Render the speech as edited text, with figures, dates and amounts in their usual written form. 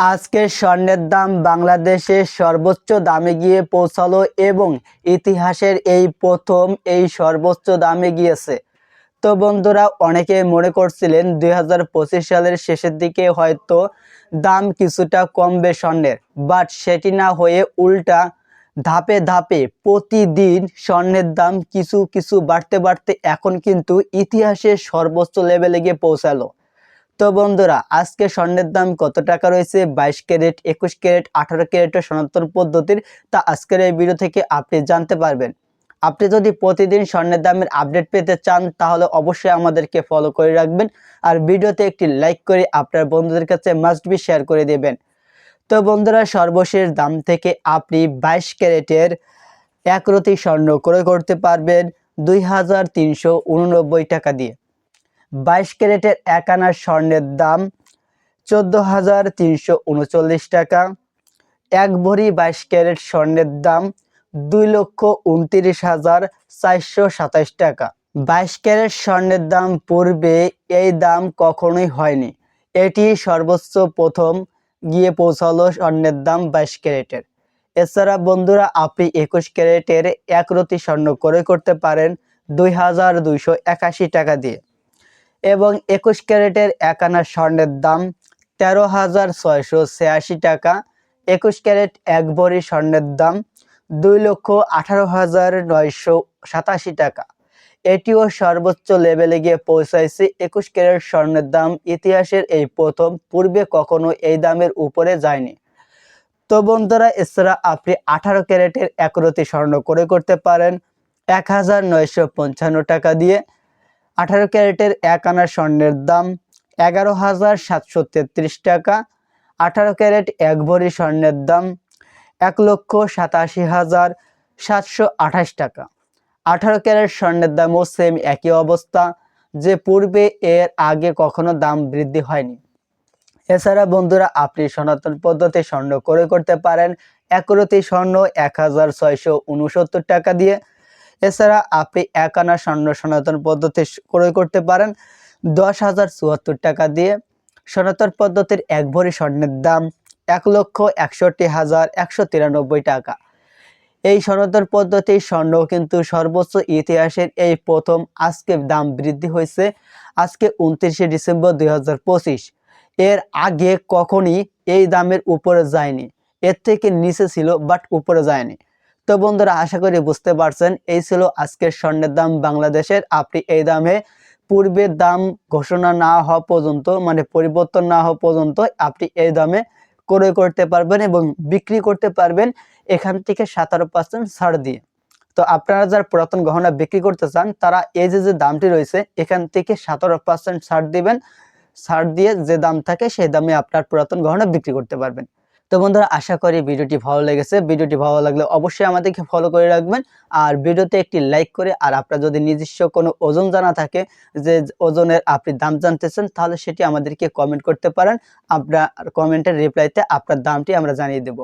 আজকে স্বর্ণের দাম বাংলাদেশে সর্বোচ্চ দামে গিয়ে পৌঁছালো এবং ইতিহাসের এই প্রথম এই সর্বোচ্চ দামে গিয়েছে। তো বন্ধুরা, অনেকে মনে করছিলেন 2025 সালের শেষের দিকে হয়তো দাম কিছুটা কমবে স্বর্ণের, বাট সেটি না হয়ে উল্টা ধাপে ধাপে প্রতিদিন স্বর্ণের দাম কিছু কিছু বাড়তে বাড়তে এখন কিন্তু ইতিহাসের সর্বোচ্চ লেভেলে গিয়ে পৌঁছালো। তো বন্ধুরা, আজকে স্বর্ণের দাম কত টাকা রয়েছে 22 ক্যারেট, 21 ক্যারেট, 18 ক্যারেটের সনাতন পদ্ধতির, তা আজকের এই ভিডিও থেকে আপনি জানতে পারবেন। আপনি যদি প্রতিদিন স্বর্ণের দামের আপডেট পেতে চান তাহলে অবশ্যই আমাদেরকে ফলো করে রাখবেন আর ভিডিওতে একটি লাইক করে আপনার বন্ধুদের কাছে মাস্ট বি শেয়ার করে দেবেন। তো বন্ধুরা, সর্বশেষ দাম থেকে আপনি 22 ক্যারেটের এক রতি স্বর্ণ ক্রয় করতে পারবেন 2389 টাকা দিয়ে। 22 ক্যারেটের এক আনা স্বর্ণের দাম 14,339 টাকা। এক ভরি 22 ক্যারেট স্বর্ণের দাম 2,29,427 টাকা। 22 ক্যারেট স্বর্ণের দাম পূর্বে এই দাম কখনোই হয়নি, এটি সর্বোচ্চ প্রথম গিয়ে পৌঁছালো স্বর্ণের দাম 22 ক্যারেটের। এছাড়া বন্ধুরা, আপনি 21 ক্যারেটের এক রতি স্বর্ণ ক্রয় করতে পারেন 2,281 টাকা দিয়ে এবং 21 ক্যারেটের এক আনা স্বর্ণের দাম 13,686 টাকা। 21 ক্যারেট এক ভরি স্বর্ণের দাম 2,18,987 টাকা। এটিও সর্বোচ্চ লেভেলে গিয়ে পৌঁছাইছে। 21 ক্যারেট স্বর্ণের দাম ইতিহাসের এই প্রথম, পূর্বে কখনো এই দামের উপরে যায়নি। তো বন্ধুরা, এছাড়া আপনি 18 ক্যারেটের এক রতি স্বর্ণ ক্রয় করতে পারেন 1,955 টাকা দিয়ে। 18 ক্যারেটের এক আনা স্বর্ণের দাম 11,733 টাকা। 18 ক্যারেট এক ভরি স্বর্ণের দাম 1,87,728 টাকা। 18 ক্যারেট স্বর্ণের দামও সেম একই অবস্থা, যে পূর্বে এর আগে কখনো দাম বৃদ্ধি হয়নি। এছাড়া বন্ধুরা, আপনি সনাতন পদ্ধতি স্বর্ণ ক্রয় করতে পারেন এক রতি স্বর্ণ 1,669 টাকা দিয়ে। এছাড়া আপনি এক আনা স্বর্ণ সনাতন পদ্ধতি ক্রয় করতে পারেন 10,074 টাকা দিয়ে। সনাতন পদ্ধতির এক ভরি স্বর্ণের দাম 1,61,193 টাকা। এই সনাতন পদ্ধতির স্বর্ণ কিন্তু সর্বোচ্চ ইতিহাসের এই প্রথম আজকে দাম বৃদ্ধি হয়েছে। আজকে 29শে ডিসেম্বর 2025। এর আগে কখনই এই দামের উপরে যায়নি, এর থেকে নিচে ছিল বাট উপরে যায়নি। তো বন্ধুরা, আশা করি বুঝতে পারছেন, এই ছিল আজকের স্বর্ণের দাম বাংলাদেশের। আপনি এই দামে পূর্বের দাম ঘোষণা না হওয়া পর্যন্ত, মানে পরিবর্তন না হওয়া পর্যন্ত আপনি এই দামে ক্রয় করতে পারবেন এবং বিক্রি করতে পারবেন এখান থেকে 17% ছাড় দিয়ে। তো আপনারা যারা পুরাতন গহনা বিক্রি করতে চান তারা এই যে দামটি রয়েছে এখান থেকে 17% ছাড় দিবেন। ছাড় দিয়ে যে দাম থাকে সেই দামে আপনার পুরাতন গহনা বিক্রি করতে পারবেন। তো বন্ধুরা, আশা করি ভিডিওটি ভালো লেগেছে। ভিডিওটি ভালো লাগলে অবশ্যই আমাদেরকে ফলো করে রাখবেন আর ভিডিওতে একটি লাইক করে, আর আপনার যদি নিজস্ব কোনো ওজন জানা থাকে, যে ওজনের আপনি দাম জানতে চান, তাহলে সেটি আমাদেরকে কমেন্ট করতে পারেন। আপনার কমেন্টের রিপ্লাইতে আপনার দামটি আমরা জানিয়ে দেব।